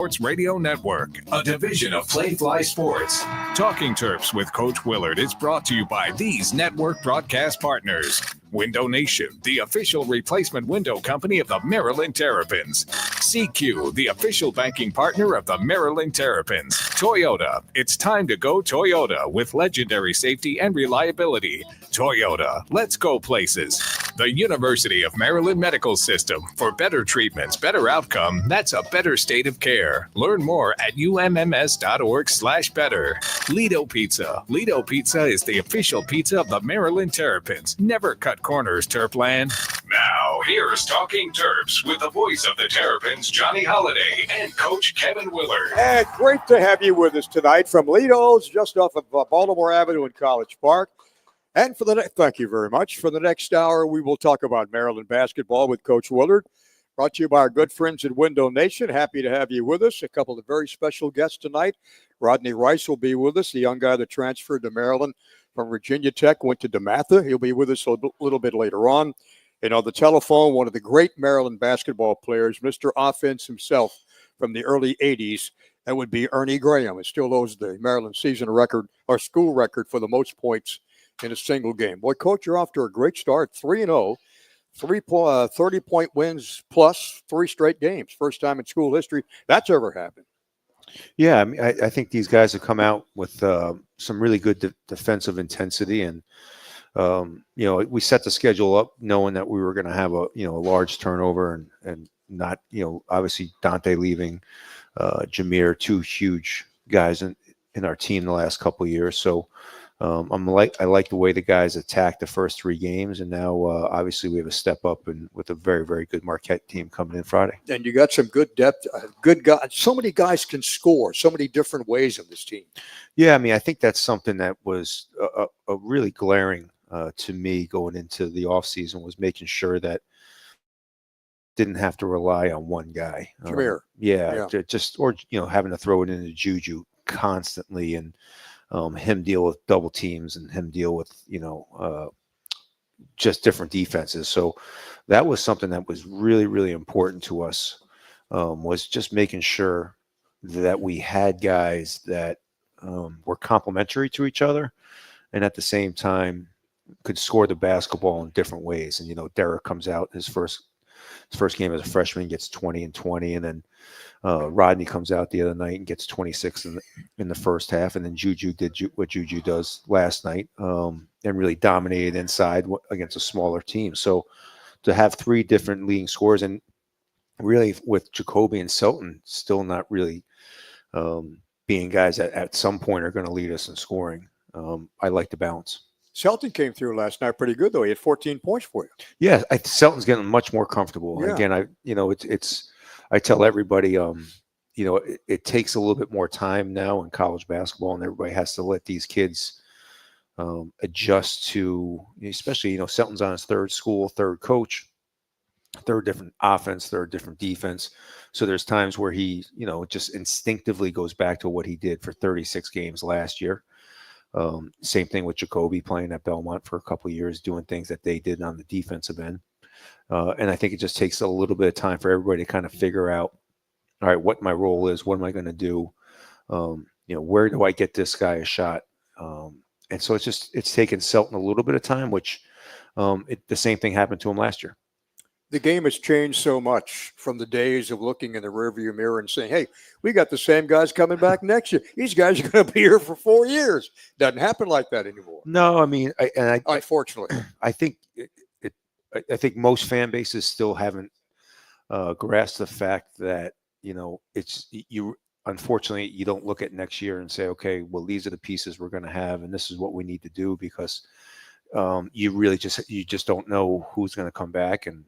Sports Radio Network, a division of Playfly Sports. Talking Terps with Coach Willard is brought to you by these network broadcast partners. Window Nation, the official replacement window company of the Maryland Terrapins. CQ, the official banking partner of the Maryland Terrapins. Toyota, it's time to go Toyota with legendary safety and reliability. Toyota, let's go places. The University of Maryland Medical System. For better treatments, better outcome, that's a better state of care. Learn more at umms.org/better. Lido Pizza. Lido Pizza is the official pizza of the Maryland Terrapins. Never cut corners, Terpland. Now, here's Talking Terps with the voice of the Terrapins, Johnny Holliday, and Coach Kevin Willard. And great to have you with us tonight from Lido's, just off of Baltimore Avenue in College Park. And thank you very much. For the next hour, we will talk about Maryland basketball with Coach Willard. Brought to you by our good friends at Window Nation. Happy to have you with us. A couple of very special guests tonight. Rodney Rice will be with us, the young guy that transferred to Maryland from Virginia Tech, went to DeMatha. He'll be with us a little bit later on. And on the telephone, one of the great Maryland basketball players, Mr. Offense himself from the early 80s. That would be Ernie Graham. It still owes the Maryland season record or school record for the most points in a single game. Boy, Coach, you're off to a great start, 3-0. 30-point wins plus 3 straight games. First time in school history that's ever happened. Yeah, I mean, I think these guys have come out with some really good defensive intensity, and we set the schedule up knowing that we were going to have a large turnover and not obviously Dante leaving, Jameer, 2 huge guys in our team the last couple of years. So I like the way the guys attacked the first 3 games, and now obviously we have a step up and with a very, very good Marquette team coming in Friday. And you got some good depth, good guys. So many guys can score so many different ways in this team. Yeah, I mean, I think that's something that was a really glaring to me going into the offseason, was making sure that didn't have to rely on one guy. Jameer. Having to throw it into Juju constantly, and him deal with double teams and him deal with, just different defenses. So that was something that was really, really important to us, was just making sure that we had guys that were complementary to each other and at the same time could score the basketball in different ways. And, Derek comes out his first game as a freshman, gets 20 and 20, and then Rodney comes out the other night and gets 26 in the first half, and then Juju did what Juju does last night, and really dominated inside against a smaller team. So to have 3 different leading scorers, and really with Jacoby and Selton still not really being guys that at some point are going to lead us in scoring, I like the balance. Selton came through last night pretty good, though. He had 14 points for you. Yeah, Selton's getting much more comfortable. Yeah. Again, I tell everybody, it takes a little bit more time now in college basketball, and everybody has to let these kids adjust to, especially, Selton's on his 3rd school, 3rd coach, 3rd different offense, 3rd different defense. So there's times where he, just instinctively goes back to what he did for 36 games last year. Same thing with Jacoby playing at Belmont for a couple of years, doing things that they did on the defensive end. And I think it just takes a little bit of time for everybody to kind of figure out, all right, what my role is, what am I going to do? Where do I get this guy a shot? And so it's taken Selton a little bit of time, which the same thing happened to him last year. The game has changed so much from the days of looking in the rearview mirror and saying, hey, we got the same guys coming back next year. These guys are going to be here for 4 years. Doesn't happen like that anymore. No, I mean, unfortunately, I think I think most fan bases still haven't grasped the fact that, unfortunately, you don't look at next year and say, okay, well, these are the pieces we're going to have, and this is what we need to do, because you just don't know who's going to come back. And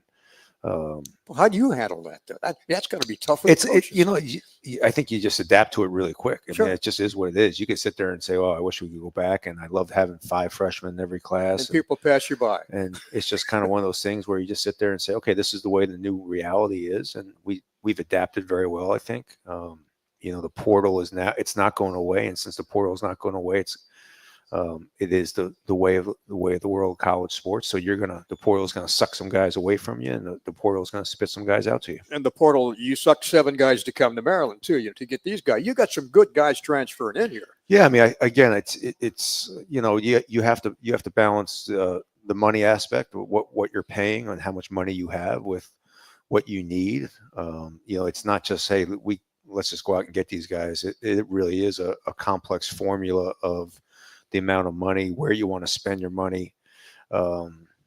how do you handle that, though? That's going to be tough. I think you just adapt to it really quick. I mean, it just is what it is. You can sit there and say, "Oh, I wish we could go back," and I loved having 5 freshmen in every class. And people pass you by, and it's just kind of one of those things where you just sit there and say, "Okay, this is the way the new reality is," and we've adapted very well, I think. The portal is now, it's not going away, and since the portal is not going away, it's It is the way of the world of college sports. So the portal is going to suck some guys away from you, and the portal is going to spit some guys out to you. And the portal, you sucked 7 guys to come to Maryland too. To get these guys, you got some good guys transferring in here. Yeah, I mean, it's you have to balance the money aspect, what you're paying, and how much money you have with what you need. It's not just, hey, let's just go out and get these guys. It really is a complex formula of the amount of money, where you want to spend your money,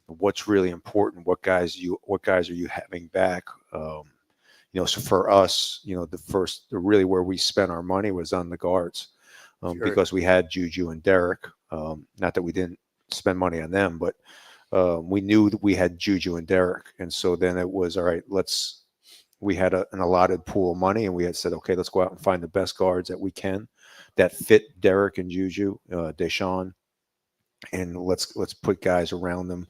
what's really important, what guys are you having back. So for us, really where we spent our money was on the guards, Sure. because we had Juju and Derek. Not that we didn't spend money on them, but we knew that we had Juju and Derek, and so then it was all right. We had an allotted pool of money, and we had said, okay, let's go out and find the best guards that we can that fit Derek and Juju, Deshaun, and let's put guys around them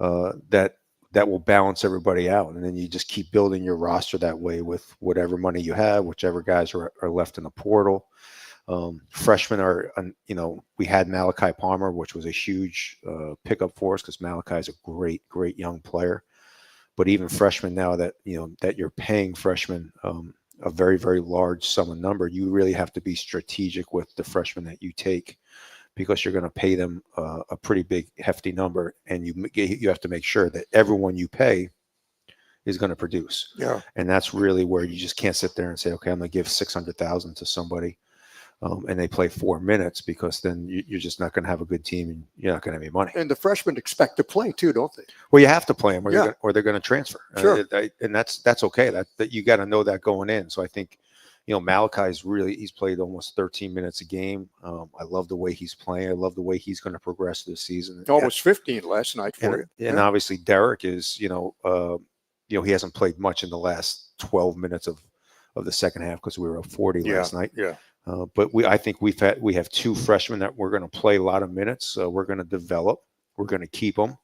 that will balance everybody out, and then you just keep building your roster that way with whatever money you have, whichever guys are left in the portal. Freshmen are, we had Malachi Palmer, which was a huge pickup for us because Malachi is a great young player. But even freshmen now that you're paying freshmen a very, very large sum of number, you really have to be strategic with the freshmen that you take, because you're going to pay them a pretty big, hefty number, and you have to make sure that everyone you pay is going to produce. Yeah, and that's really where you just can't sit there and say, okay, I'm going to give $600,000 to somebody, and they play 4 minutes, because then you're just not going to have a good team, and you're not going to have any money. and the freshmen expect to play too, don't they? Well, you have to play them, Yeah. or they're going to transfer. Sure. And that's okay. That you got to know that going in. So I think, Malachi's he's played almost 13 minutes a game. I love the way he's playing. I love the way he's going to progress this season. Almost 15 last night for you. And obviously Derek is, he hasn't played much in the last 12 minutes of the second half, because we were up 40 last night. Yeah. But I think we have 2 freshmen that we're going to play a lot of minutes. We're going to develop. We're going to keep them.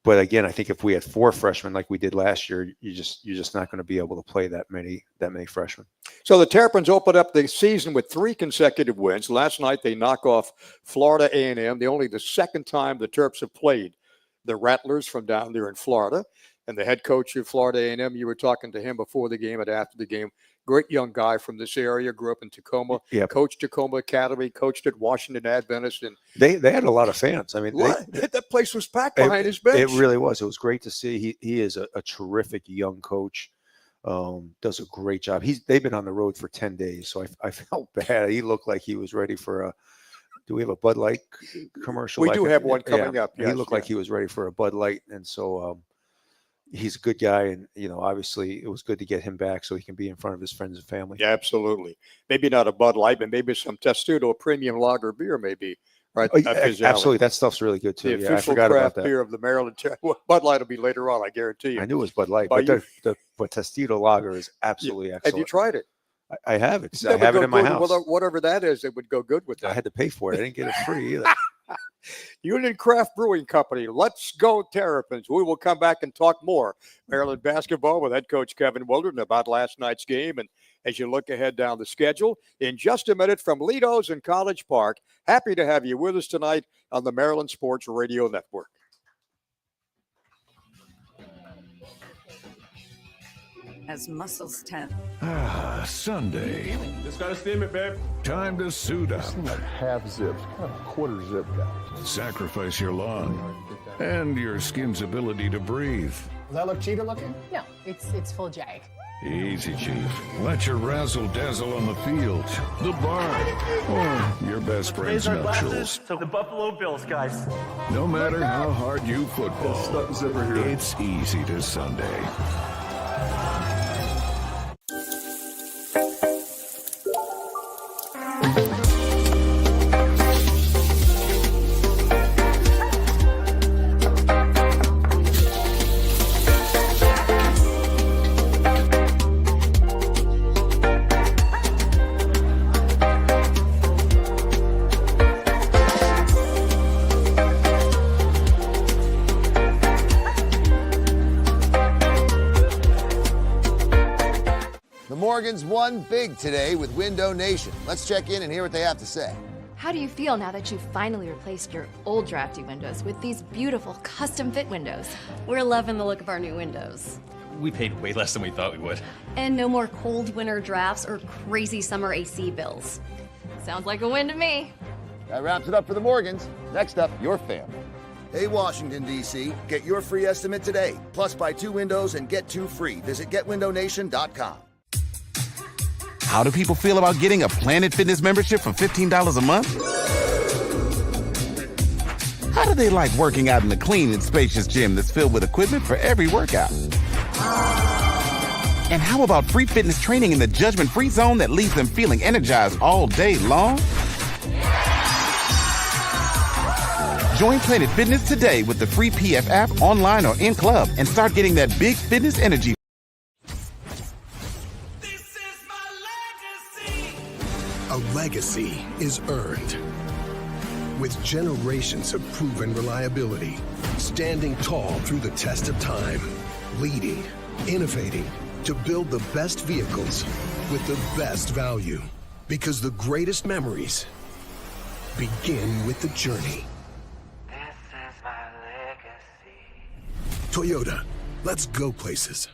But again, I think if we had 4 freshmen like we did last year, you're just not going to be able to play that many freshmen. So the Terrapins opened up the season with 3 consecutive wins. Last night they knock off Florida A&M. Only the second time the Terps have played the Rattlers from down there in Florida. And the head coach of Florida A&M, you were talking to him before the game and after the game. Great young guy from this area, grew up in Tacoma, coached Tacoma Academy, coached at Washington Adventist. And they had a lot of fans. I mean, that place was packed behind his bench. It really was. It was great to see. He is a terrific young coach. Does a great job. They've been on the road for 10 days, so I felt bad. He looked like he was ready for do we have a Bud Light commercial? We do have one coming up. Yes, he looked like he was ready for a Bud Light, and so he's a good guy, and obviously it was good to get him back so he can be in front of his friends and family. Yeah, absolutely. Maybe not a Bud Light, but maybe some Testudo premium lager beer, maybe. Right? Absolutely, that stuff's really good too. The official craft beer of the Maryland. Bud Light will be later on, I guarantee you. I knew it was Bud Light, but Testudo lager is absolutely excellent. Have you tried it? I have it. I have it in my house. Whatever that is, it would go good with that. I had to pay for it. I didn't get it free either. Union Craft Brewing Company. Let's go Terrapins. We will come back and talk more Maryland basketball with head coach Kevin Willard and about last night's game. And as you look ahead down the schedule, in just a minute from Lido's in College Park. Happy to have you with us tonight on the Maryland Sports Radio Network. As muscles tense. Sunday. Just gotta steam it, babe. Time to suit up. Like half zips, kind of quarter zip guy. Sacrifice your lung and your skin's ability to breathe. Does that look cheater looking? No, it's full jag. Easy, Chief. Let your razzle dazzle on the field, the barn, or your best friend's nuptials. So the Buffalo Bills, guys. No matter how hard you football, Stuck zipper here. it's easy to Sunday. Morgans won big today with Window Nation. Let's check in and hear what they have to say. How do you feel now that you've finally replaced your old drafty windows with these beautiful custom fit windows? We're loving the look of our new windows. We paid way less than we thought we would. And no more cold winter drafts or crazy summer AC bills. Sounds like a win to me. That wraps it up for the Morgans. Next up, your family. Hey, Washington, D.C., get your free estimate today. Plus, buy 2 windows and get 2 free. Visit GetWindowNation.com. How do people feel about getting a Planet Fitness membership for $15 a month? How do they like working out in a clean and spacious gym that's filled with equipment for every workout? And how about free fitness training in the judgment-free zone that leaves them feeling energized all day long? Join Planet Fitness today with the free PF app online or in club and start getting that big fitness energy. A legacy is earned with generations of proven reliability, standing tall through the test of time, leading, innovating to build the best vehicles with the best value. Because the greatest memories begin with the journey. This is my legacy. Toyota, let's go places.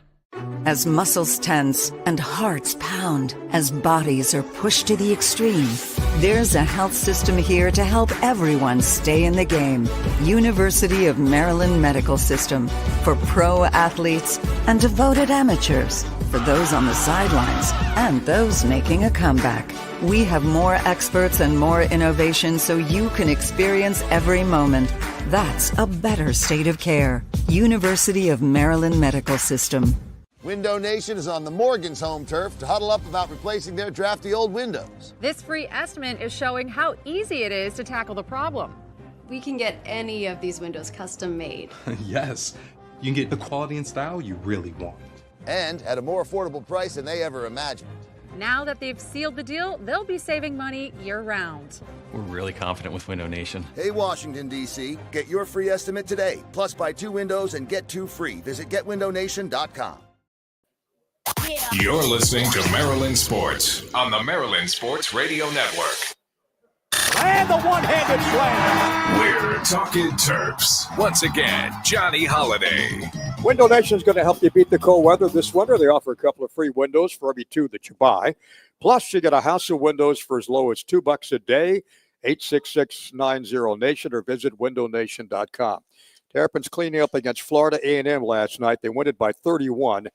As muscles tense and hearts pound, as bodies are pushed to the extreme, there's a health system here to help everyone stay in the game. University of Maryland Medical System, for pro athletes and devoted amateurs, for those on the sidelines and those making a comeback. We have more experts and more innovation so you can experience every moment. That's a better state of care. University of Maryland Medical System. Window Nation is on the Morgans' home turf to huddle up about replacing their drafty old windows. This free estimate is showing how easy it is to tackle the problem. We can get any of these windows custom made. Yes, you can get the quality and style you really want. And at a more affordable price than they ever imagined. Now that they've sealed the deal, they'll be saving money year-round. We're really confident with Window Nation. Hey, Washington, D.C., get your free estimate today. Plus, buy 2 windows and get 2 free. Visit GetWindowNation.com. You're listening to Maryland Sports on the Maryland Sports Radio Network. And the one-handed slam. We're talking Terps. Once again, Johnny Holiday. Window Nation is going to help you beat the cold weather this winter. They offer a couple of free windows for every 2 that you buy. Plus, you get a house of windows for as low as $2 a day. 866-90-NATION or visit windownation.com. Terrapins cleaning up against Florida A&M last night. They win it by 31.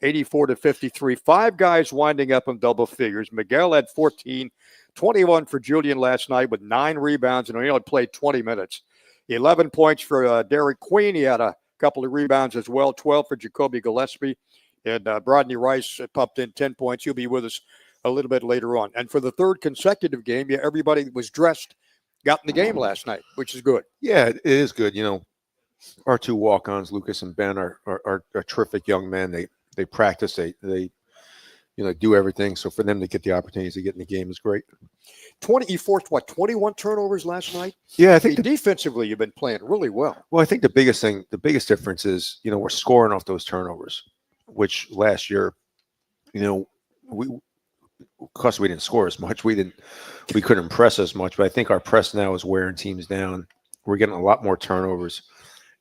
84-53. 5 guys winding up in double figures. Miguel had 14, 21 for Julian last night with 9 rebounds, and he only played 20 minutes. 11 points for Derek Queen. He had a couple of rebounds as well. 12 for Jacoby Gillespie. And Brodney Rice popped in 10 points. He'll be with us a little bit later on. And for the 3rd consecutive game, everybody that was dressed got in the game last night, which is good. Yeah, it is good. You know, our 2 walk-ons, Lucas and Ben, are terrific young men. They practice, they do everything. So for them to get the opportunities to get in the game is great. You forced 21 turnovers last night? Yeah, I think defensively you've been playing really well. Well, I think the biggest difference is, we're scoring off those turnovers, which last year, because we didn't score as much, we couldn't impress as much. But I think our press now is wearing teams down. We're getting a lot more turnovers,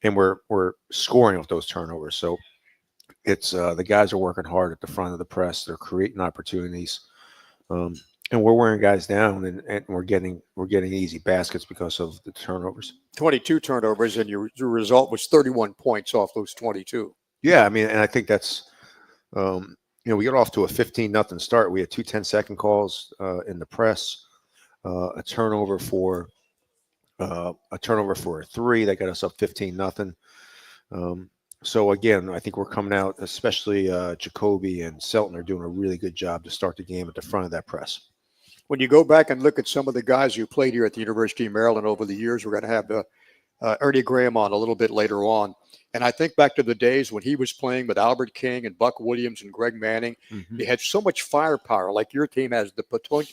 and we're scoring off those turnovers. So it's the guys are working hard at the front of the press. They're creating opportunities, and we're wearing guys down, and we're getting easy baskets because of the turnovers. 22 turnovers, and your result was 31 points off those 22. Yeah, I mean, and I think that's we got off to a 15-0 start. We had 2 10-second calls in the press, a turnover for a 3 that got us up 15-0. So again, I think we're coming out, especially Jacoby and Selton are doing a really good job to start the game at the front of that press. When you go back and look at some of the guys who played here at the University of Maryland over the years, we're going to have Ernie Graham on a little bit later on. And I think back to the days when he was playing with Albert King and Buck Williams and Greg Manning. Mm-hmm. They had so much firepower, like your team has the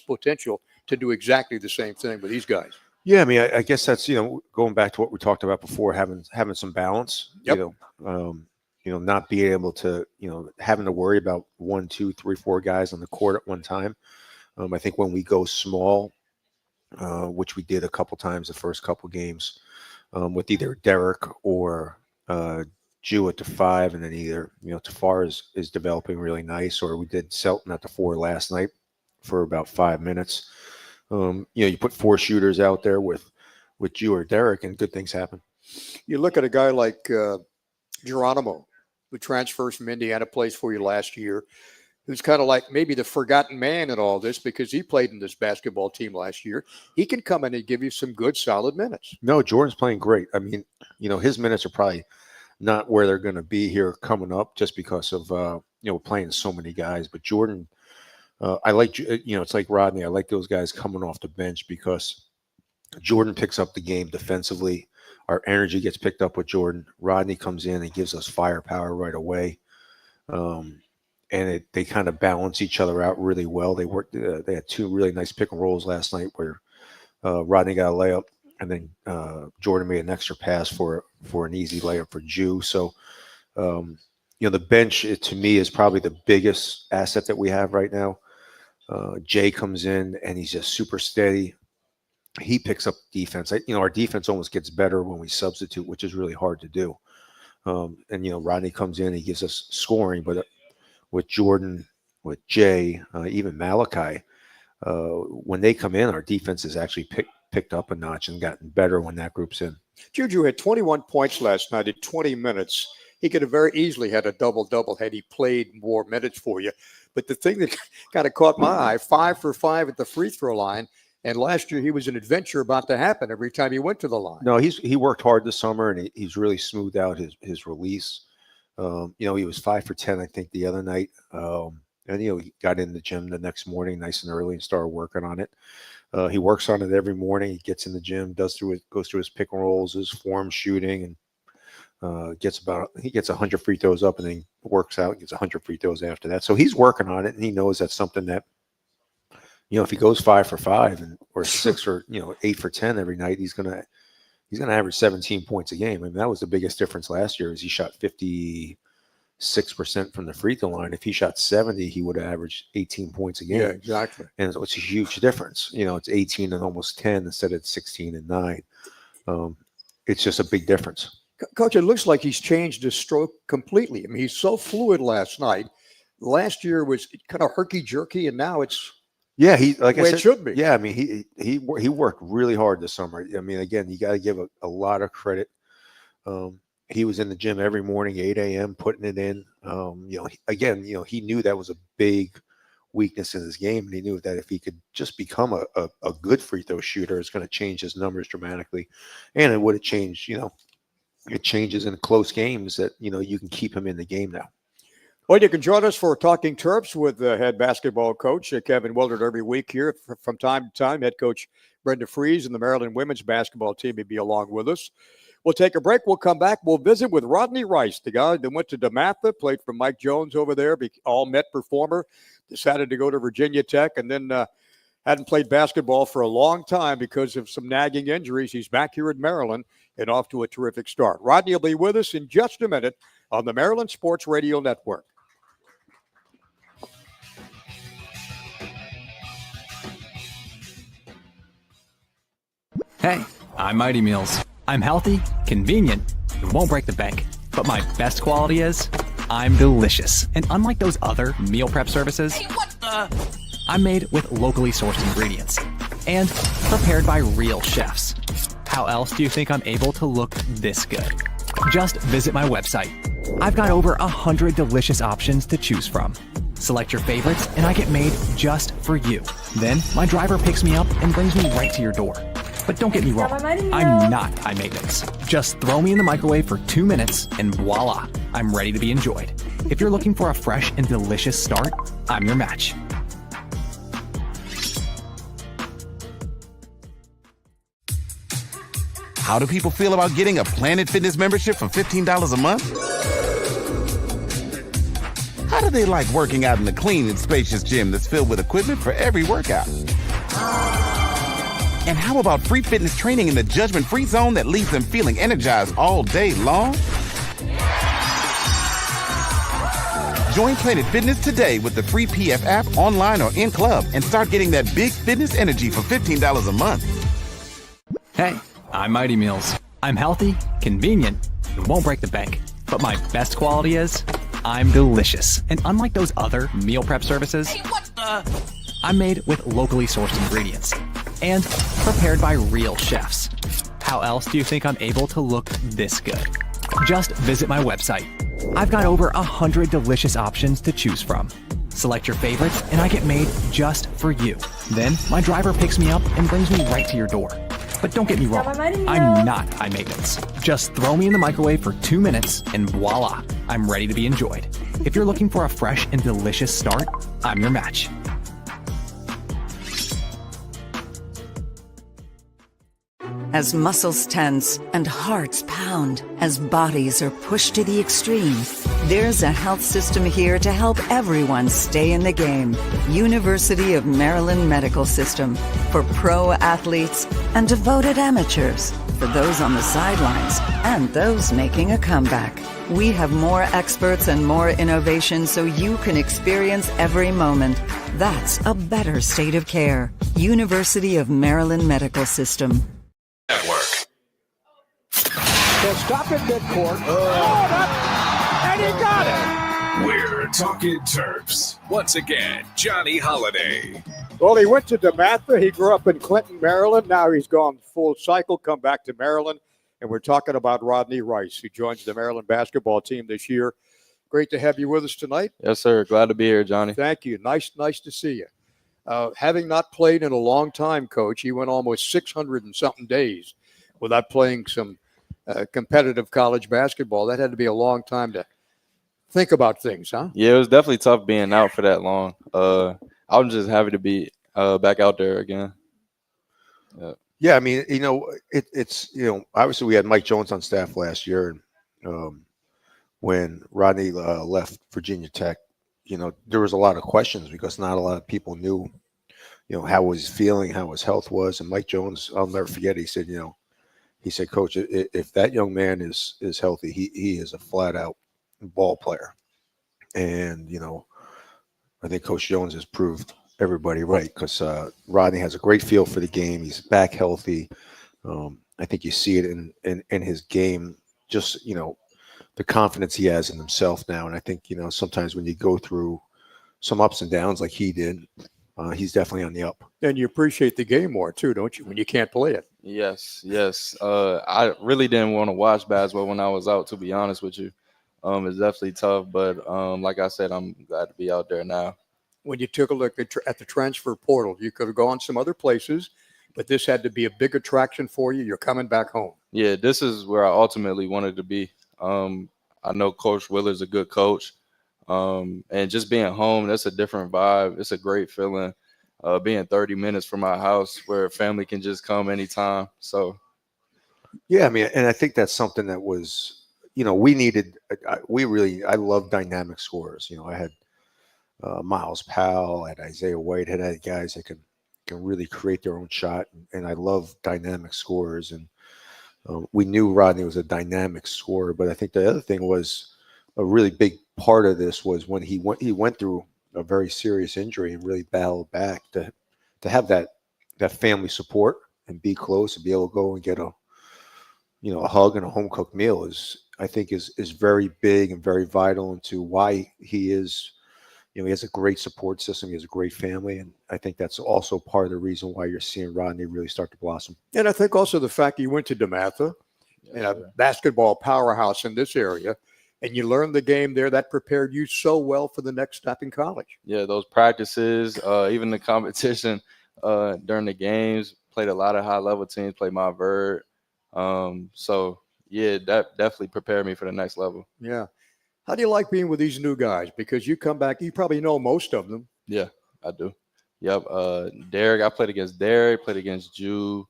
potential to do exactly the same thing with these guys. Yeah, I mean, I guess that's, going back to what we talked about before, having some balance, yep. Not being able to, having to worry about 1, 2, 3, 4 guys on the court at one time. I think when we go small, which we did a couple times the first couple games with either Derek or Jew at the 5, and then either, Tafar is developing really nice, or we did Selton at the 4 last night for about 5 minutes. You put 4 shooters out there with Jew or Derek, and good things happen. You look at a guy like Geronimo, who transfers from Indiana, plays for you last year, who's kind of like maybe the forgotten man in all this because he played in this basketball team last year. He can come in and give you some good, solid minutes. No, Jordan's playing great. I mean, his minutes are probably not where they're going to be here coming up just because of, playing so many guys. But Jordan, I like, it's like Rodney. I like those guys coming off the bench because Jordan picks up the game defensively. Our energy gets picked up with Jordan. Rodney comes in and gives us firepower right away. And they kind of balance each other out really well. They worked. They had 2 really nice pick and rolls last night where Rodney got a layup, and then Jordan made an extra pass for an easy layup for Jew. So, the bench to me is probably the biggest asset that we have right now. Jay comes in and he's just super steady. He picks up defense. Our defense almost gets better when we substitute, which is really hard to do. And Rodney comes in, he gives us scoring, but with Jordan, with Jay, even Malachi, when they come in, our defense has actually picked up a notch and gotten better when that group's in. Juju had 21 points last night in 20 minutes. He could have very easily had a double-double had he played more minutes for you. But the thing that kind of caught my eye, 5 for 5 at the free throw line. And last year, he was an adventure about to happen every time he went to the line. No, he worked hard this summer, and he's really smoothed out his release. He was 5 for 10, I think, the other night. And he got in the gym the next morning nice and early and started working on it. He works on it every morning. He gets in the gym, goes through his pick and rolls, his form shooting, and gets 100 free throws up, and then works out and gets 100 free throws after that. So he's working on it, and he knows that's something that, if he goes 5 for 5 or 6 or 8 for 10 every night, he's gonna average 17 points a game. I mean, that was the biggest difference last year. Is he shot 56% from the free throw line. If he shot 70, he would have averaged 18 points a game. Yeah, exactly. And so it's a huge difference. It's 18 and almost 10 instead of 16 and 9. It's just a big difference. Coach, it looks like he's changed his stroke completely. I mean, he's so fluid last night. Last year was kind of herky-jerky, and now it's I said, it should be. Yeah, I mean, he worked really hard this summer. I mean, again, you got to give a lot of credit. He was in the gym every morning, 8 a.m., putting it in. He knew that was a big weakness in his game, and he knew that if he could just become a good free throw shooter, it's going to change his numbers dramatically. And it would have changed, it changes in close games that, you can keep him in the game now. Well, you can join us for Talking Terps with head basketball coach Kevin Willard every week here. From time to time, head coach Brenda Fries and the Maryland women's basketball team will be along with us. We'll take a break. We'll come back. We'll visit with Rodney Rice, the guy that went to DeMatha, played for Mike Jones over there, all-Met performer, decided to go to Virginia Tech, and then hadn't played basketball for a long time because of some nagging injuries. He's back here in Maryland and off to a terrific start. Rodney will be with us in just a minute on the Maryland Sports Radio Network. Hey, I'm Mighty Meals. I'm healthy, convenient, and won't break the bank. But my best quality is, I'm delicious. And unlike those other meal prep services, I'm made with locally sourced ingredients and prepared by real chefs. How else do you think I'm able to look this good? Just visit my website. I've got over 100 delicious options to choose from. Select your favorites and I get made just for you. Then my driver picks me up and brings me right to your door. But don't get me wrong, I'm not high maintenance. Just throw me in the microwave for 2 minutes and voila, I'm ready to be enjoyed. If you're looking for a fresh and delicious start, I'm your match. How do people feel about getting a Planet Fitness membership for $15 a month? How do they like working out in the clean and spacious gym that's filled with equipment for every workout? And how about free fitness training in the judgment-free zone that leaves them feeling energized all day long? Join Planet Fitness today with the free PF app online or in club and start getting that big fitness energy for $15 a month. Hey, I'm Mighty Meals. I'm healthy, convenient, and won't break the bank. But my best quality is I'm delicious. And unlike those other meal prep services, hey, what the? I'm made with locally sourced ingredients and prepared by real chefs. How else do you think I'm able to look this good? Just visit my website. I've got over 100 delicious options to choose from. Select your favorites and I get made just for you. Then my driver picks me up and brings me right to your door. But don't get me wrong, I'm not high maintenance. Just throw me in the microwave for 2 minutes and voila, I'm ready to be enjoyed. If you're looking for a fresh and delicious start, I'm your match. As muscles tense and hearts pound, as bodies are pushed to the extreme, there's a health system here to help everyone stay in the game. University of Maryland Medical System, for pro athletes and devoted amateurs, for those on the sidelines and those making a comeback. We have more experts and more innovation so you can experience every moment. That's a better state of care. University of Maryland Medical System. Network. They'll stop at midcourt. And he got it. We're talking Terps. Once again, Johnny Holiday. Well, he went to DeMatha. He grew up in Clinton, Maryland. Now he's gone full cycle, come back to Maryland. And we're talking about Rodney Rice, who joins the Maryland basketball team this year. Great to have you with us tonight. Yes, sir. Glad to be here, Johnny. Thank you. Nice to see you. Having not played in a long time, Coach, he went almost 600 and something days without playing some competitive college basketball. That had to be a long time to think about things, huh? Yeah, it was definitely tough being out for that long. I'm just happy to be back out there again. Yeah, I mean, it's obviously we had Mike Jones on staff last year, and when Rodney left Virginia Tech, there was a lot of questions because not a lot of people knew, how he was feeling, how his health was. And Mike Jones, I'll never forget, he said, Coach, if that young man is healthy, he is a flat out ball player. And, I think Coach Jones has proved everybody right because Rodney has a great feel for the game. He's back healthy. I think you see it in his game, just, the confidence he has in himself now. And I think, sometimes when you go through some ups and downs like he did, he's definitely on the up. And you appreciate the game more too, don't you, when you can't play it? Yes. I really didn't want to watch basketball when I was out, to be honest with you. It's definitely tough, but like I said, I'm glad to be out there now. When you took a look at the transfer portal, you could have gone some other places, but this had to be a big attraction for you. You're coming back home. Yeah, this is where I ultimately wanted to be. I know Coach Willard's a good coach, and just being home, that's a different vibe. It's a great feeling, being 30 minutes from my house where family can just come anytime. So, yeah, I mean, and I think that's something that was, we needed. I love dynamic scorers. I had Miles Powell, I had Isaiah White, had guys that can really create their own shot, and I love dynamic scorers. And we knew Rodney was a dynamic scorer, but I think the other thing was a really big part of this was when he went through a very serious injury and really battled back to have that family support and be close and be able to go and get a hug and a home cooked meal is very big and very vital into why he is. He has a great support system. He has a great family. And I think that's also part of the reason why you're seeing Rodney really start to blossom. And I think also the fact that you went to DeMatha, and a basketball powerhouse in this area, and you learned the game there, that prepared you so well for the next step in college. Yeah, those practices, even the competition during the games, played a lot of high-level teams, played my vert. So, yeah, that definitely prepared me for the next level. Yeah. How do you like being with these new guys? Because you come back, you probably know most of them. Yeah, I do. Yep. Derek, I played against Derek, played against Jude,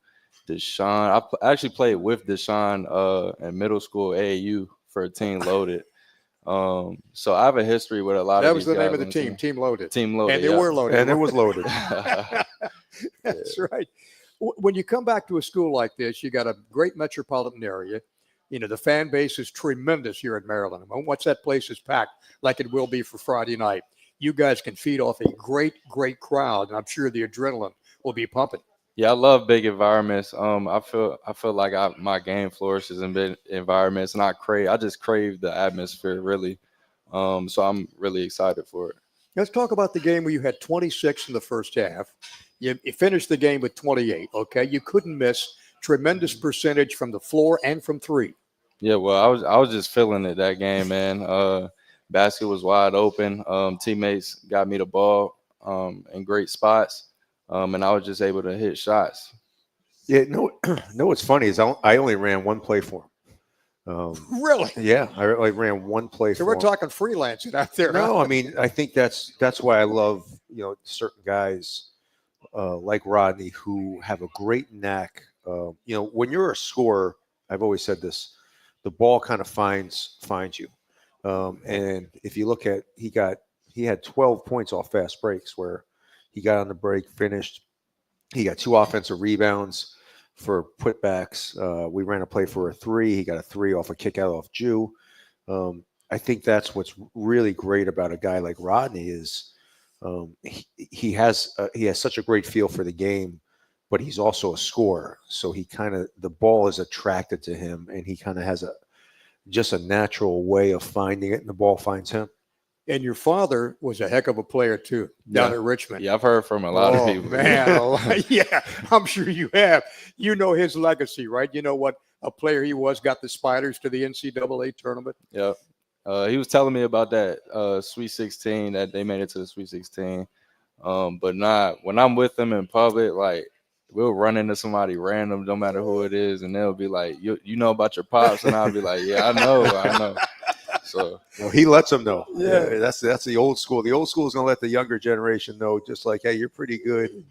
Deshaun. I actually played with Deshaun in middle school AAU for Team Loaded. So I have a history with a lot of these guys. That was the name of the team, Team Loaded. Team Loaded, And they were loaded. And it was loaded. That's right. When you come back to a school like this, you got a great metropolitan area. the fan base is tremendous here in Maryland. And once that place is packed, like it will be for Friday night, you guys can feed off a great, great crowd, and I'm sure the adrenaline will be pumping. Yeah, I love big environments. I feel like my game flourishes in big environments, and I just crave the atmosphere, really. So I'm really excited for it. Let's talk about the game where you had 26 in the first half. You finished the game with 28, okay? You couldn't miss. Tremendous percentage from the floor and from three. Yeah, well, I was just feeling it that game, man. Basket was wide open. Teammates got me the ball in great spots, and I was just able to hit shots. Yeah, what's funny is I only ran one play for him. Really? Yeah, I ran one play. So we're talking freelancing out there. No, I mean, I think that's why I love certain guys like Rodney who have a great knack. When you're a scorer, I've always said this: the ball kind of finds you. And if you look at, he had 12 points off fast breaks where he got on the break, finished. He got 2 offensive rebounds for putbacks. We ran a play for a 3. He got a 3 off a kick out off Jew. I think that's what's really great about a guy like Rodney is he has such a great feel for the game, but he's also a scorer. So the ball is attracted to him, and he kind of has just a natural way of finding it, and the ball finds him. And your father was a heck of a player too, down at Richmond. Yeah, I've heard from a lot of people. Man, yeah, I'm sure you have. You know his legacy, right? You know what a player he was, got the Spiders to the NCAA tournament. Yeah. He was telling me about that Sweet 16, that they made it to the Sweet 16. But when I'm with them in public, like, we'll run into somebody random, no matter who it is, and they'll be like, you know about your pops? And I'll be like, yeah, I know. So he lets them know. Yeah. That's the old school. The old school is going to let the younger generation know, just like, hey, you're pretty good.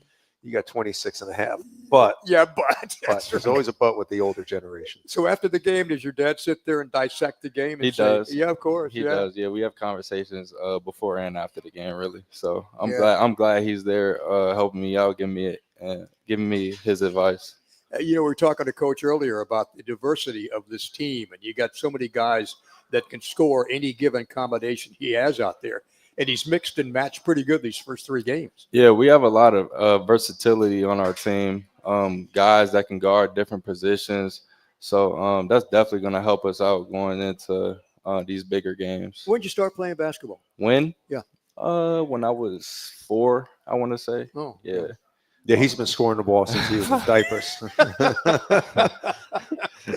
You got 26 and a half. But there's always a but with the older generation. So after the game, does your dad sit there and dissect the game? And he does. Yeah, of course. He does. Yeah, we have conversations before and after the game, really. So I'm glad he's there helping me out, giving me his advice. We were talking to Coach earlier about the diversity of this team, and you got so many guys that can score any given combination he has out there. And he's mixed and matched pretty good these first 3 games. Yeah, we have a lot of versatility on our team, guys that can guard different positions. So that's definitely going to help us out going into these bigger games. When did you start playing basketball? When? Yeah. When I was 4, I want to say. Oh, yeah. Yeah, he's been scoring the ball since he was in diapers.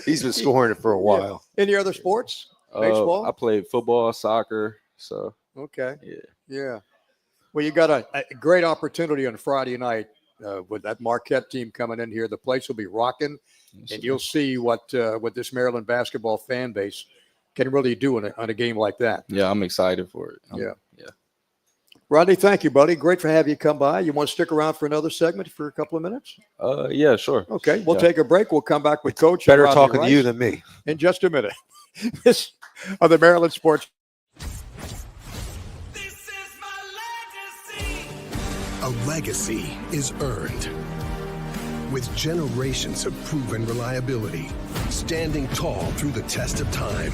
He's been scoring it for a while. Yeah. Any other sports? Baseball? I played football, soccer. So. Okay. Yeah. Well, you got a great opportunity on Friday night with that Marquette team coming in here. The place will be rocking, and you'll see what this Maryland basketball fan base can really do on a game like that. Yeah, I'm excited for it. Yeah. Rodney, thank you, buddy. Great to have you come by. You want to stick around for another segment for a couple of minutes? Yeah, sure. Okay, we'll take a break. We'll come back with Coach. Better talking to you than me. In just a minute. This are the Maryland Sports. A legacy is earned with generations of proven reliability, standing tall through the test of time,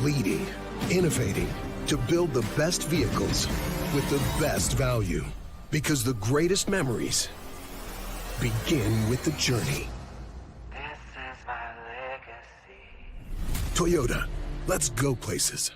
leading, innovating to build the best vehicles with the best value. Because the greatest memories begin with the journey. This is my legacy. Toyota, let's go places.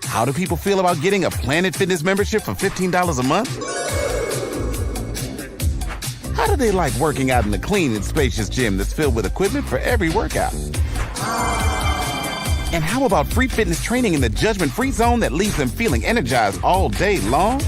How do people feel about getting a Planet Fitness membership for $15 a month? How do they like working out in a clean and spacious gym that's filled with equipment for every workout? And how about free fitness training in the judgment-free zone that leaves them feeling energized all day long?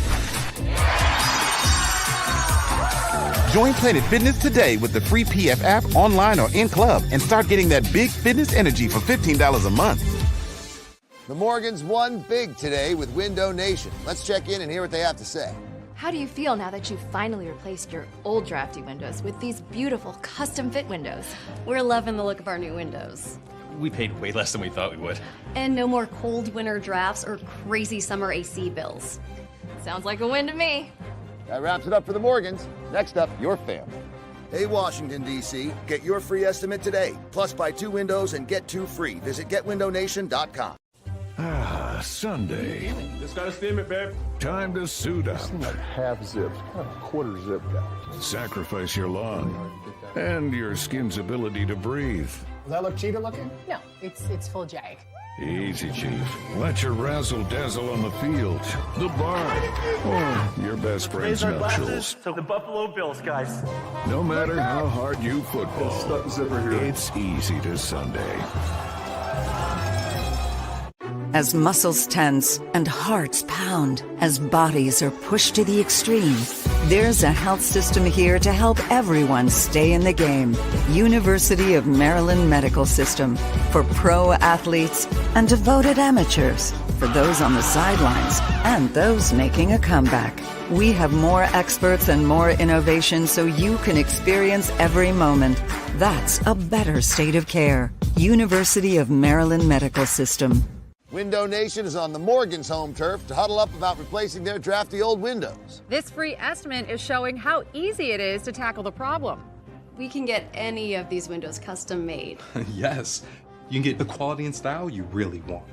Join Planet Fitness today with the free PF app online or in club and start getting that big fitness energy for $15 a month. The Morgans won big today with Window Nation. Let's check in and hear what they have to say. How do you feel now that you've finally replaced your old drafty windows with these beautiful custom fit windows? We're loving the look of our new windows. We paid way less than we thought we would. And no more cold winter drafts or crazy summer AC bills. Sounds like a win to me. That wraps it up for the Morgans. Next up, your family. Hey, Washington, D.C., get your free estimate today. Plus, buy 2 windows and get 2 free. Visit GetWindowNation.com. Ah, Sunday. Just gotta steam it, babe. Time to suit up. Like half zips, kind of quarter zip guy. Sacrifice your lawn and your skin's ability to breathe. Does that look cheater looking? No, it's full jag. Easy, Chief. Let your razzle-dazzle on the field, the barn, or your best friend's nuptials. So the Buffalo Bills, guys. No matter how hard you football, it's easy to Sunday. As muscles tense and hearts pound, as bodies are pushed to the extreme, there's a health system here to help everyone stay in the game. University of Maryland Medical System, for pro athletes and devoted amateurs, for those on the sidelines and those making a comeback. We have more experts and more innovation so you can experience every moment. That's a better state of care. University of Maryland Medical System. Window Nation is on the Morgans' home turf to huddle up about replacing their drafty old windows. This free estimate is showing how easy it is to tackle the problem. We can get any of these windows custom made. Yes, you can get the quality and style you really want.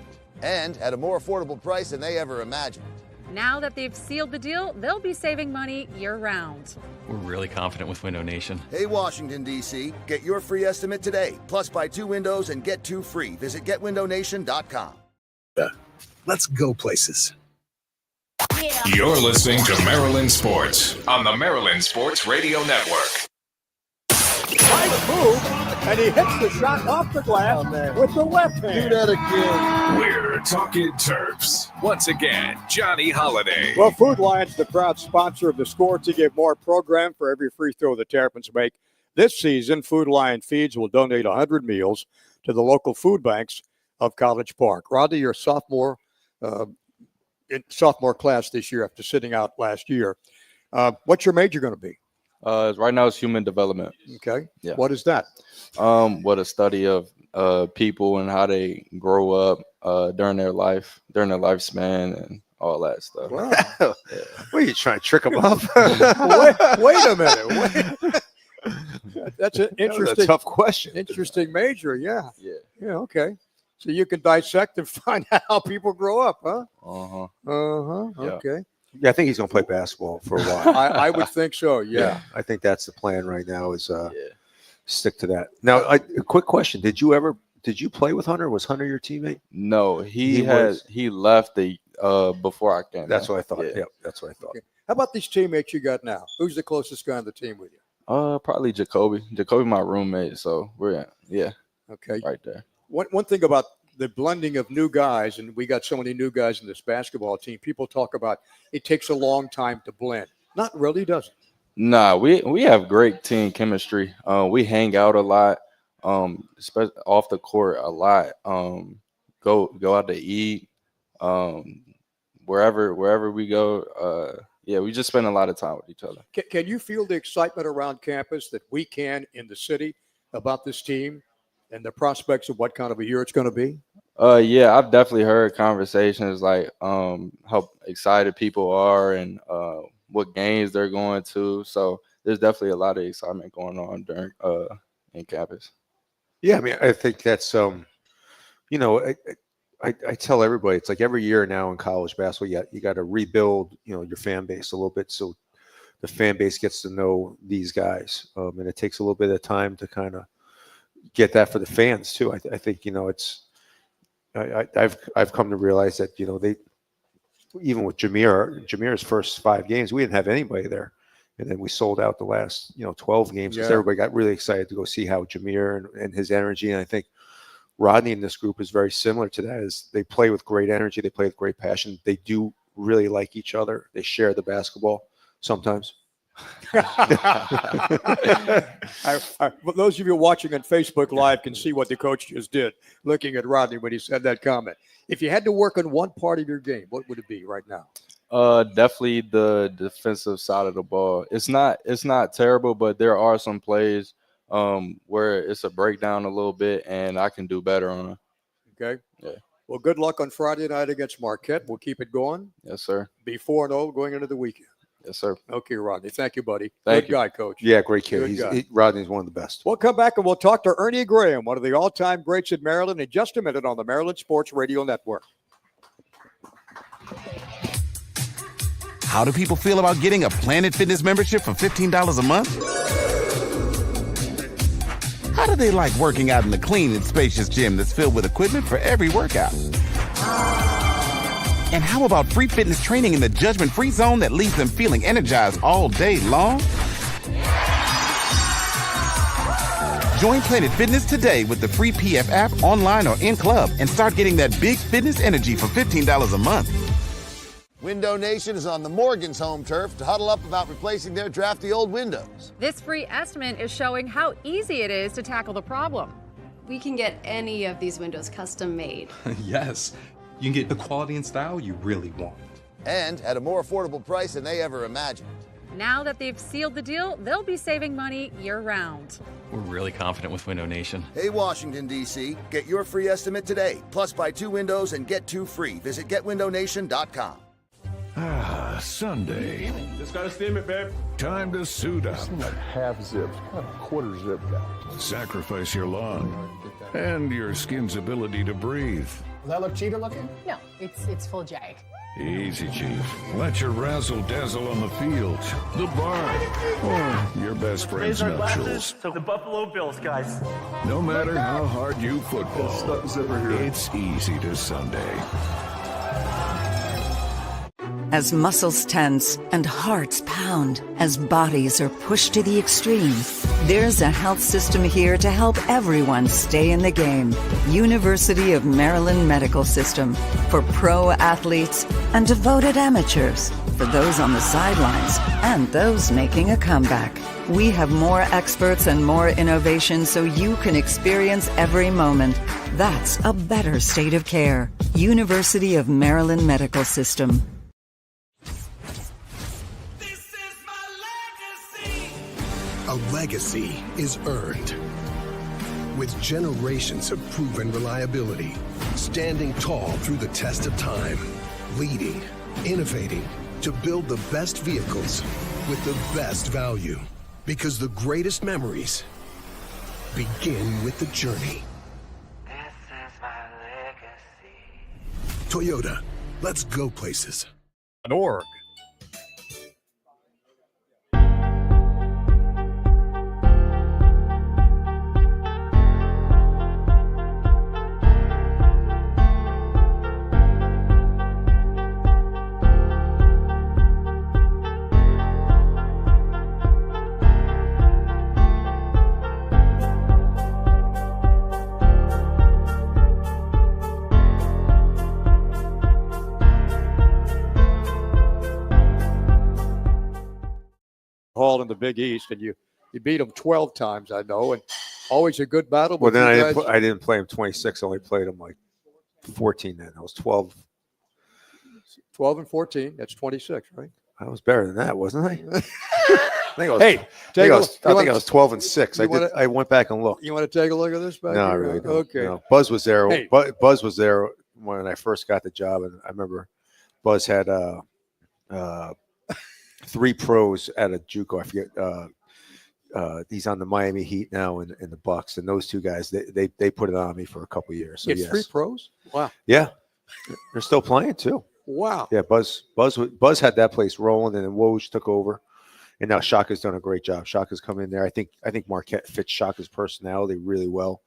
And at a more affordable price than they ever imagined. Now that they've sealed the deal, they'll be saving money year-round. We're really confident with Window Nation. Hey, Washington, D.C., get your free estimate today. Plus, buy 2 windows and get 2 free. Visit GetWindowNation.com. Let's go places. You're listening to Maryland Sports on the Maryland Sports Radio Network. Nice move, and he hits the shot off the glass with the left hand. Do that again. We're talking Terps. Once again, Johnny Holiday. Well, Food Lion's the proud sponsor of the Score to get more program for every free throw the Terrapins make. This season, Food Lion Feeds will donate 100 meals to the local food banks of College Park. Rodney, you're a sophomore in sophomore class this year after sitting out last year. What's your major going to be? Right now it's human development. Okay. Yeah. What is that? What a study of people and how they grow up during their lifespan and all that stuff. Wow. Yeah. What are you trying to trick them up? wait a minute. That's an interesting, That was a tough question. Interesting major. Yeah. Yeah. Okay. So you can dissect and find out how people grow up, huh? Yeah. Okay. Yeah, I think he's going to play basketball for a while. I would think so. Yeah. I think that's the plan right now is stick to that. Now, a quick question. Did you play with Hunter? Was Hunter your teammate? No, he left before I came. That's what I thought. Yeah. Yep, that's what I thought. Okay. How about these teammates you got now? Who's the closest guy on the team with you? Probably Jacoby. Jacoby, my roommate. So we're Okay. right there. One thing about the blending of new guys, and we got so many new guys in this basketball team, people talk about it takes a long time to blend. Not really, does it? Nah, we have great team chemistry. We hang out a lot, especially off the court a lot. Go out to eat, wherever we go. We just spend a lot of time with each other. Can you feel the excitement around campus that we can in the city about this team and the prospects of what kind of a year it's going to be? Yeah, I've definitely heard conversations like how excited people are and what games they're going to. So there's definitely a lot of excitement going on during in campus. Yeah, I mean, I think that's I tell everybody it's like every year now in college basketball, you got to rebuild your fan base a little bit so the fan base gets to know these guys, and it takes a little bit of time to kind of get that for the fans too. I think it's I've come to realize that they even with Jameer's first 5 games, we didn't have anybody there, and then we sold out the last 12 games because everybody got really excited to go see how Jameer and his energy. And I think Rodney in this group is very similar to that. Is they play with great energy, they play with great passion, they do really like each other, they share the basketball sometimes. But those of you watching on Facebook Live can see what the coach just did, looking at Rodney when he said that comment. If you had to work on one part of your game, what would it be right now? Definitely the defensive side of the ball. It's not terrible, but there are some plays where it's a breakdown a little bit, and I can do better on it. Okay. Yeah. Well, good luck on Friday night against Marquette. We'll keep it going. Yes, sir. Be 4-0 going into the weekend. Yes, sir. Okay, Rodney. Thank you, buddy. Thank good you. guy, Coach. Yeah, great kid. Good guy. Rodney's one of the best. We'll come back and we'll talk to Ernie Graham, one of the all-time greats in Maryland, in just a minute on the Maryland Sports Radio Network. How do people feel about getting a Planet Fitness membership for $15 a month? How do they like working out in the clean and spacious gym that's filled with equipment for every workout? And how about free fitness training in the judgment-free zone that leaves them feeling energized all day long? Join Planet Fitness today with the free PF app online or in club and start getting that big fitness energy for $15 a month. Window Nation is on the Morgan's home turf to huddle up about replacing their drafty old windows. This free estimate is showing how easy it is to tackle the problem. We can get any of these windows custom made. Yes, you can get the quality and style you really want. And at a more affordable price than they ever imagined. Now that they've sealed the deal, they'll be saving money year-round. We're really confident with Window Nation. Hey, Washington, D.C., get your free estimate today. Plus, buy 2 windows and get 2 free. Visit getwindownation.com. Ah, Sunday. Just gotta steam it, babe. Time to suit up. Seem like half zipped, kind of quarter zip guy. Sacrifice your lawn and your skin's ability to breathe. Does that look cheater looking? No, it's full jag. Easy, Chief. Let your razzle-dazzle on the field, the barn, or your best friend's Raise our nuptials. glasses to the Buffalo Bills, guys. No matter how hard you football, it's easy to Sunday. As muscles tense and hearts pound, as bodies are pushed to the extreme, there's a health system here to help everyone stay in the game. University of Maryland Medical System, for pro athletes and devoted amateurs, for those on the sidelines and those making a comeback. We have more experts and more innovation so you can experience every moment. That's a better state of care. University of Maryland Medical System. A legacy is earned with generations of proven reliability, standing tall through the test of time, leading, innovating to build the best vehicles with the best value. Because the greatest memories begin with the journey. This is my legacy. Toyota, let's go places. .org. Hall in the Big East, and you beat them 12 times, I know, and always a good battle. Well, then I didn't play him 26. I only played him like 14 then. I was 12. 12 and 14. That's 26, right? I was better than that, wasn't I? I think I was 12 and 6. I went back and looked. You want to take a look at this back No, I here? really don't. Okay. No. Buzz was there. Hey. Buzz was there when I first got the job, and I remember Buzz had 3 pros at a JUCO. I forget. He's on the Miami Heat now and the Bucks, and those 2 guys they put it on me for a couple of years. So It's 3 pros. Wow. Yeah, they're still playing too. Wow. Yeah, Buzz had that place rolling, and then Woj took over, and now Shaka's done a great job. Shaka's come in there. I think Marquette fits Shaka's personality really well.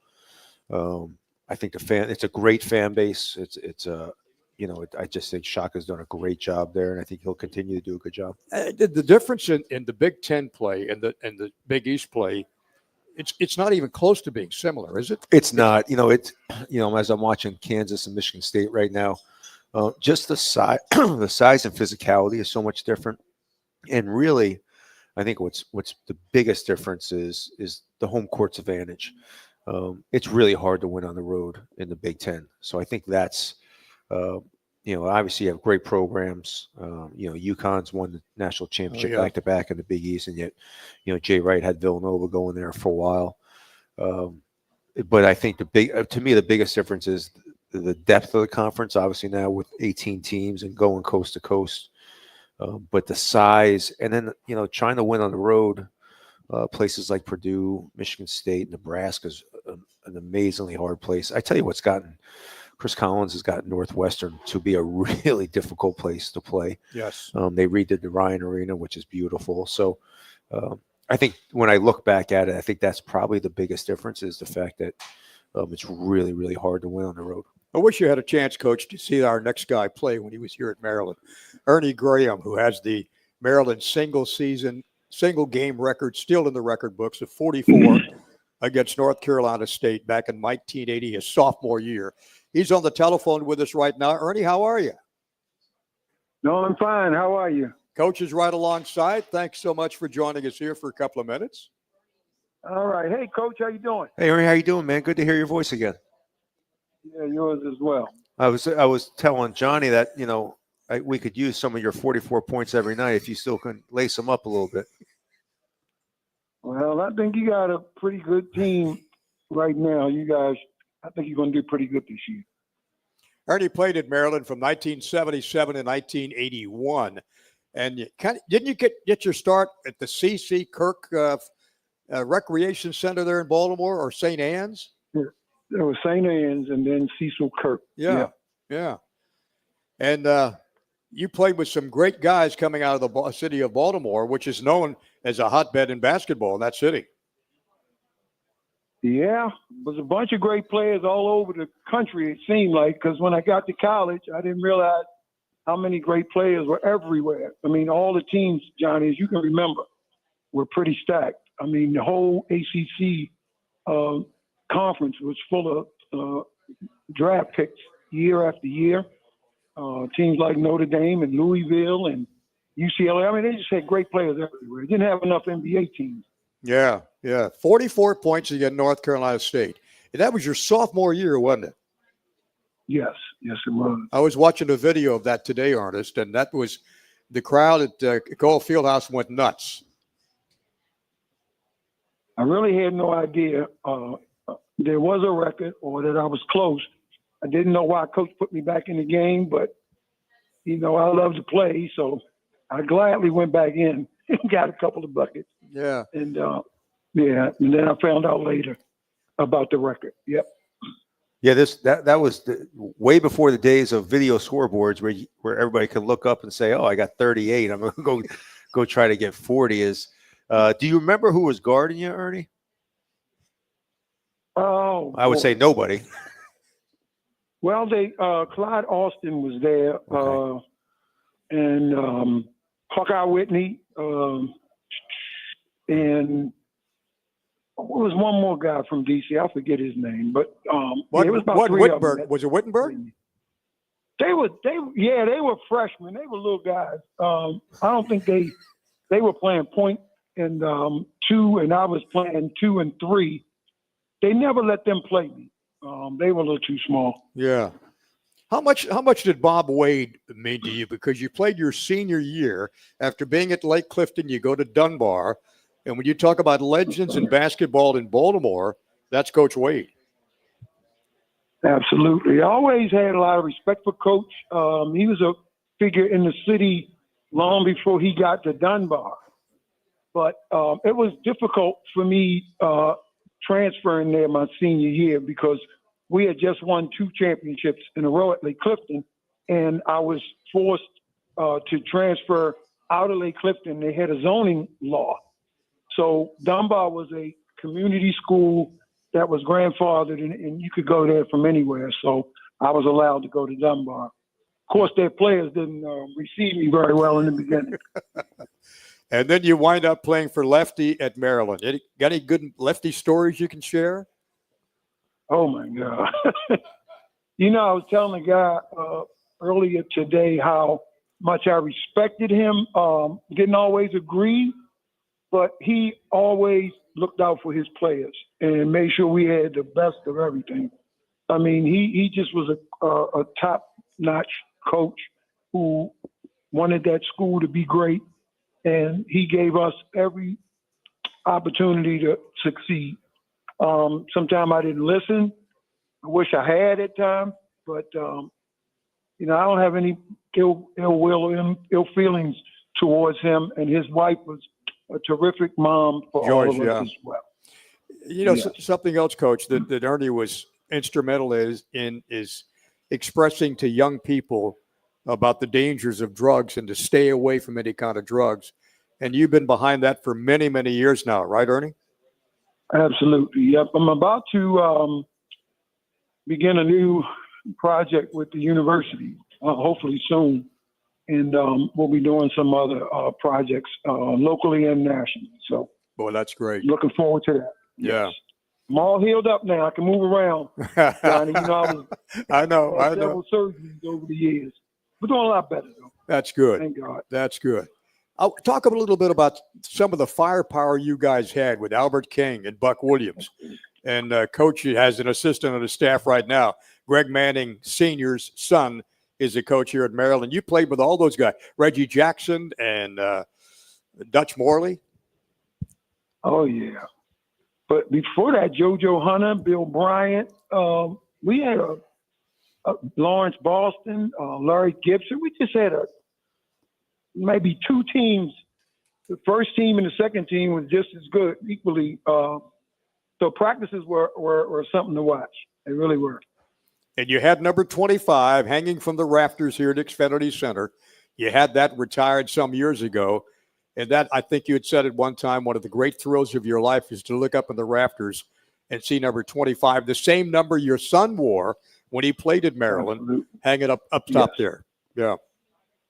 I think it's a great fan base. I just think Shaka's done a great job there, and I think he'll continue to do a good job. The difference in the Big Ten play and the Big East play, it's not even close to being similar, is it? It's not. As I'm watching Kansas and Michigan State right now, just the size and physicality is so much different. And really, I think what's the biggest difference is the home court's advantage. It's really hard to win on the road in the Big Ten. So I think that's, obviously you have great programs. UConn's won the national championship back to back in the Big East, and yet, Jay Wright had Villanova going there for a while. But I think to me, the biggest difference is the depth of the conference, obviously now with 18 teams and going coast to coast. But the size, and then, trying to win on the road, places like Purdue, Michigan State, Nebraska is an amazingly hard place. I tell you what's gotten Chris Collins has gotten Northwestern to be a really difficult place to play. Yes. They redid the Ryan Arena, which is beautiful. So I think when I look back at it, I think that's probably the biggest difference is the fact that it's really, really hard to win on the road. I wish you had a chance, Coach, to see our next guy play when he was here at Maryland. Ernie Graham, who has the Maryland single game record still in the record books of 44 against North Carolina State back in 1980, his sophomore year. He's on the telephone with us right now. Ernie, how are you? No, I'm fine. How are you? Coach is right alongside. Thanks so much for joining us here for a couple of minutes. All right. Hey, Coach, how you doing? Hey, Ernie, how you doing, man? Good to hear your voice again. Yeah, yours as well. I was telling Johnny that, we could use some of your 44 points every night if you still can lace them up a little bit. Well, I think you got a pretty good team right now. You guys, I think you're going to do pretty good this year. Ernie played at Maryland from 1977 to 1981. And didn't you get your start at the C.C. Kirk Recreation Center there in Baltimore, or St. Anne's? Yeah. There was St. Anne's and then Cecil Kirk. Yeah. And you played with some great guys coming out of the city of Baltimore, which is known as a hotbed in basketball in that city. Yeah, there was a bunch of great players all over the country, it seemed like, because when I got to college, I didn't realize how many great players were everywhere. I mean, all the teams, Johnny, as you can remember, were pretty stacked. I mean, the whole ACC conference was full of draft picks year after year. Teams like Notre Dame and Louisville and UCLA. I mean, they just had great players everywhere. They didn't have enough NBA teams. Yeah. 44 points against North Carolina State. And that was your sophomore year, wasn't it? Yes, it was. I was watching a video of that today, Ernest, and that was the crowd at Cole Fieldhouse went nuts. I really had no idea there was a record or that I was close. I didn't know why Coach put me back in the game, but, I love to play, so I gladly went back in and got a couple of buckets. Yeah. And, and then I found out later about the record. Yep. Yeah, that was way before the days of video scoreboards where everybody could look up and say, "Oh, I got 38. I'm going to go try to get 40." Do you remember who was guarding you, Ernie? Oh, I would say nobody. Well, Clyde Austin was there, Okay. and Hawkeye Whitney, and what was one more guy from DC? I forget his name, but it was about three of them. Was it Wittenberg? They were freshmen. They were little guys. I don't think they were playing point and 2, and I was playing 2 and 3. They never let them play me. They were a little too small. Yeah. How much did Bob Wade mean to you? Because you played your senior year. After being at Lake Clifton, you go to Dunbar. And when you talk about legends in basketball in Baltimore, that's Coach Wade. Absolutely. I always had a lot of respect for Coach. He was a figure in the city long before he got to Dunbar. But it was difficult for me transferring there my senior year because we had just won 2 championships in a row at Lake Clifton, and I was forced to transfer out of Lake Clifton. They had a zoning law. So Dunbar was a community school that was grandfathered, and you could go there from anywhere. So I was allowed to go to Dunbar. Of course, their players didn't receive me very well in the beginning. And then you wind up playing for Lefty at Maryland. Got any good Lefty stories you can share? Oh, my God. I was telling a guy earlier today how much I respected him. Didn't always agree, but he always looked out for his players and made sure we had the best of everything. I mean, he just was a top-notch coach who wanted that school to be great, and he gave us every opportunity to succeed. Sometimes I didn't listen. I wish I had at times, but I don't have any ill will or ill feelings towards him, and his wife was a terrific mom for George, all of us as well. Something else, Coach, that Ernie was instrumental in is expressing to young people about the dangers of drugs and to stay away from any kind of drugs. And you've been behind that for many, many years now, right, Ernie? Absolutely. Yep. I'm about to begin a new project with the university, hopefully soon. And we'll be doing some other projects locally and nationally. So, boy, that's great. Looking forward to that. Yeah. Yes. I'm all healed up now. I can move around. Johnny, I know. Several surgeries over the years. We're doing a lot better, though. That's good. Thank God. That's good. I'll talk a little bit about some of the firepower you guys had with Albert King and Buck Williams. And Coach has an assistant on his staff right now. Greg Manning Sr.'s son is a coach here at Maryland. You played with all those guys, Reggie Jackson and Dutch Morley. Oh, yeah. But before that, JoJo Hunter, Bill Bryant, we had a Lawrence Boston, Larry Gibson. We just had maybe two teams. The first team and the second team was just as good, equally. So practices were something to watch. They really were. And you had number 25 hanging from the rafters here at Xfinity Center. You had that retired some years ago. And that, I think you had said at one time, one of the great thrills of your life is to look up in the rafters and see number 25, the same number your son wore when he played at Maryland, Absolutely. hanging up top there. Yeah.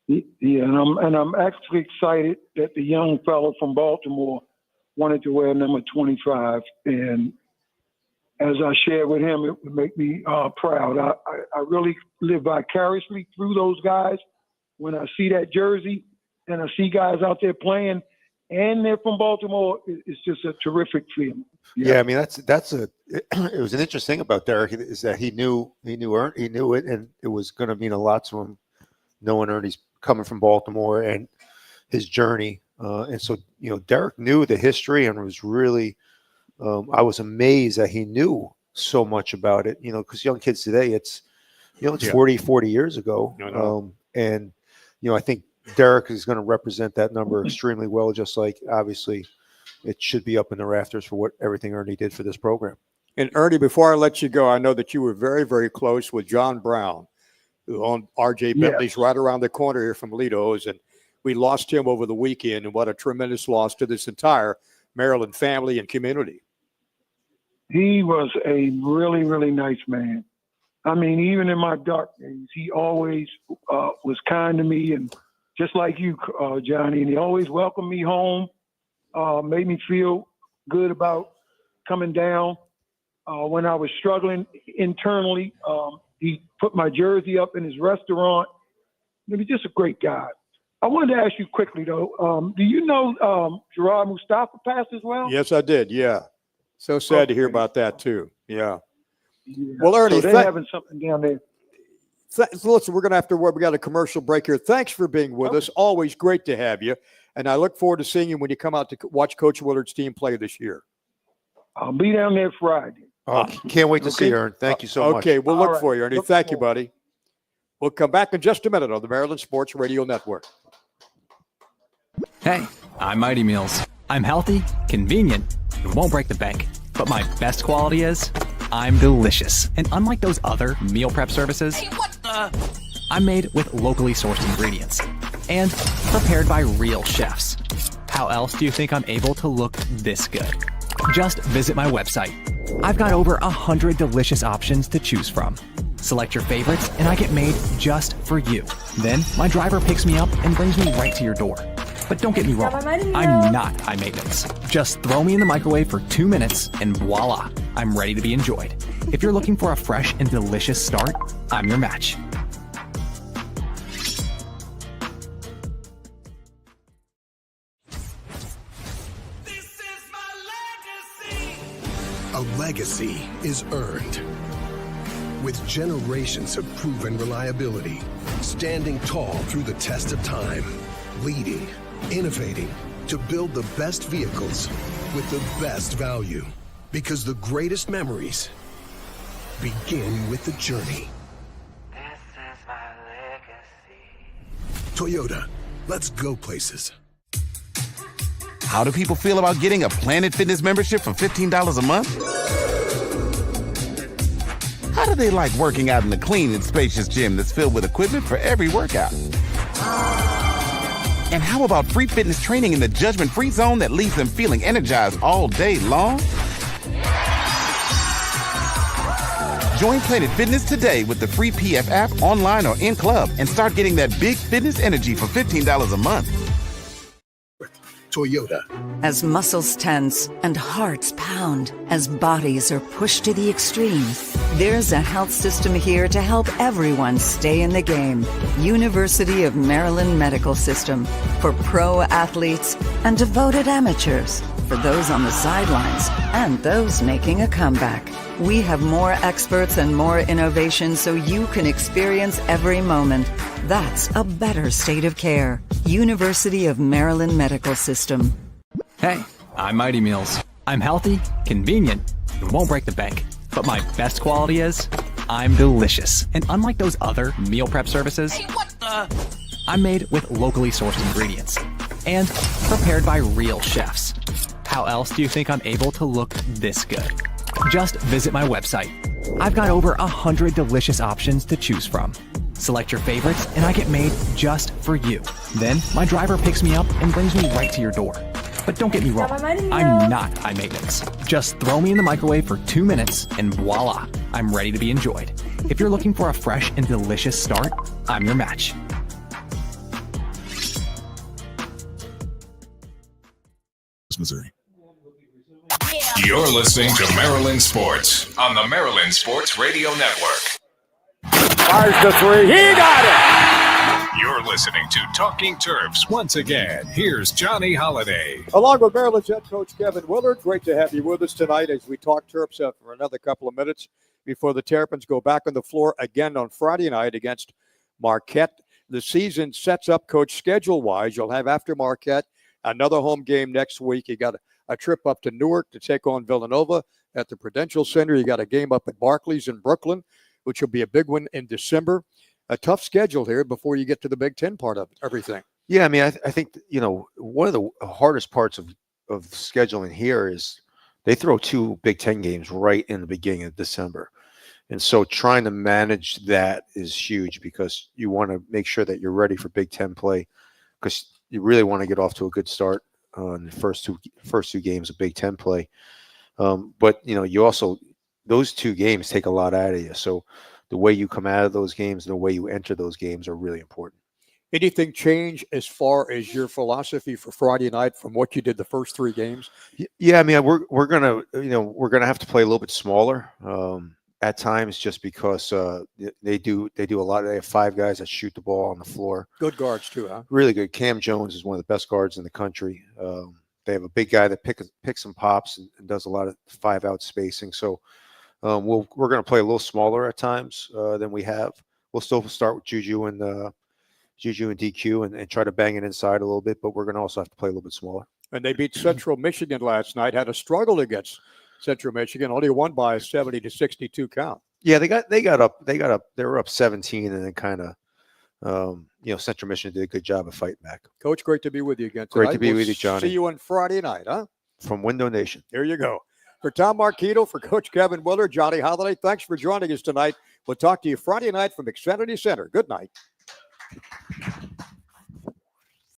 Yeah, and I'm actually excited that the young fellow from Baltimore wanted to wear number 25. And as I shared with him, it would make me proud. I really live vicariously through those guys. When I see that jersey and I see guys out there playing and they're from Baltimore, it's just a terrific feeling. Yeah, I mean, it was an interesting thing about Derek is that he knew it, and it was going to mean a lot to him knowing Ernie's coming from Baltimore and his journey. And so, Derek knew the history and was really, I was amazed that he knew so much about it, because young kids today, it's 40 years ago. And, I think Derek is going to represent that number extremely well, just like obviously it should be up in the rafters for everything Ernie did for this program. And Ernie, before I let you go, I know that you were very, very close with John Brown, who owned R.J. Bentley's right around the corner here from Lido's, and we lost him over the weekend, and what a tremendous loss to this entire Maryland family and community. He was a really, really nice man. I mean, even in my dark days, he always was kind to me, and just like you, Johnny, and he always welcomed me home, made me feel good about coming down. When I was struggling internally, he put my jersey up in his restaurant. He was just a great guy. I wanted to ask you quickly, though, do you know Gerard Mustafa passed as well? Yes, I did, yeah. So sad to hear about that, too. Yeah. Well, Ernie, so they're having something down there. Listen, we're going to have to work. We got a commercial break here. Thanks for being with us. Always great to have you. And I look forward to seeing you when you come out to watch Coach Willard's team play this year. I'll be down there Friday. Oh, can't wait to see you, Ern. Thank you so much. Okay, we'll look for you, Ernie. Thank you, buddy. We'll come back in just a minute on the Maryland Sports Radio Network. Hey, I'm Mighty Meals. I'm healthy, convenient, and won't break the bank. But my best quality is I'm delicious. And unlike those other meal prep services, I'm made with locally sourced ingredients and prepared by real chefs. How else do you think I'm able to look this good? Just visit my website. I've got over 100 delicious options to choose from. Select your favorites and I get made just for you. Then my driver picks me up and brings me right to your door. But don't get me wrong, I'm not high maintenance. Just throw me in the microwave for 2 minutes and voila, I'm ready to be enjoyed. If you're looking for a fresh and delicious start, I'm your match. A legacy is earned. With generations of proven reliability, standing tall through the test of time, leading, innovating to build the best vehicles with the best value. Because the greatest memories begin with the journey. This is my legacy. Toyota, let's go places. How do people feel about getting a Planet Fitness membership for $15 a month? How do they like working out in the clean and spacious gym that's filled with equipment for every workout? And how about free fitness training in the judgment-free zone that leaves them feeling energized all day long? Join Planet Fitness today with the free PF app online or in club and start getting that big fitness energy for $15 a month. Toyota. As muscles tense and hearts pound, as bodies are pushed to the extreme, there's a health system here to help everyone stay in the game. University of Maryland Medical System, for pro athletes and devoted amateurs, for those on the sidelines and those making a comeback. We have more experts and more innovation so you can experience every moment. That's a better state of care. University of Maryland Medical System. Hey, I'm Mighty Meals. I'm healthy, convenient, and won't break the bank. But my best quality is I'm delicious. And unlike those other meal prep services, hey, what the? I'm made with locally sourced ingredients and prepared by real chefs. How else do you think I'm able to look this good? Just visit my website. I've got over 100 delicious options to choose from. Select your favorites and I get made just for you. Then my driver picks me up and brings me right to your door. But don't get me wrong, I'm not high maintenance. Just throw me in the microwave for 2 minutes and voila, I'm ready to be enjoyed. If you're looking for a fresh and delicious start, I'm your match. Missouri. You're listening to Maryland Sports on the Maryland Sports Radio Network. Fires the three. He got it. You're listening to Talking Terps once again. Here's Johnny Holiday. Along with Maryland's head coach Kevin Willard, great to have you with us tonight as we talk Terps for another couple of minutes before the Terrapins go back on the floor again on Friday night against Marquette. The season sets up, coach, schedule-wise. You'll have after Marquette another home game next week. You got a trip up to Newark to take on Villanova at the Prudential Center. You got a game up at Barclays in Brooklyn, which will be a big one in December. A tough schedule here before you get to the Big Ten part of everything. Yeah, I mean, I think, one of the hardest parts of scheduling here is they throw 2 Big Ten games right in the beginning of December. And so trying to manage that is huge because you want to make sure that you're ready for Big Ten play because you really want to get off to a good start on the first two games of Big Ten play. But, you also, those 2 games take a lot out of you. So the way you come out of those games and the way you enter those games are really important. Anything change as far as your philosophy for Friday night from what you did the first 3 games? Yeah, I mean, we're gonna have to play a little bit smaller at times just because they do a lot. They have 5 guys that shoot the ball on the floor. Good guards too, huh? Really good. Cam Jones is one of the best guards in the country. They have a big guy that picks and pops and does a lot of 5-out spacing. So we're going to play a little smaller at times than we have. We'll still start with Juju and DQ and try to bang it inside a little bit, but we're going to also have to play a little bit smaller. And they beat Central Michigan last night. Had a struggle against Central Michigan. Only won by a 70-62 count. Yeah, they got up. They were up 17, and then kind of, Central Michigan did a good job of fighting back. Coach, great to be with you again tonight. Great to be with you, Johnny. See you on Friday night, huh? From Window Nation. Here you go. For Tom Marquito, for Coach Kevin Willard, Johnny Holiday, thanks for joining us tonight. We'll talk to you Friday night from Xfinity Center. Good night.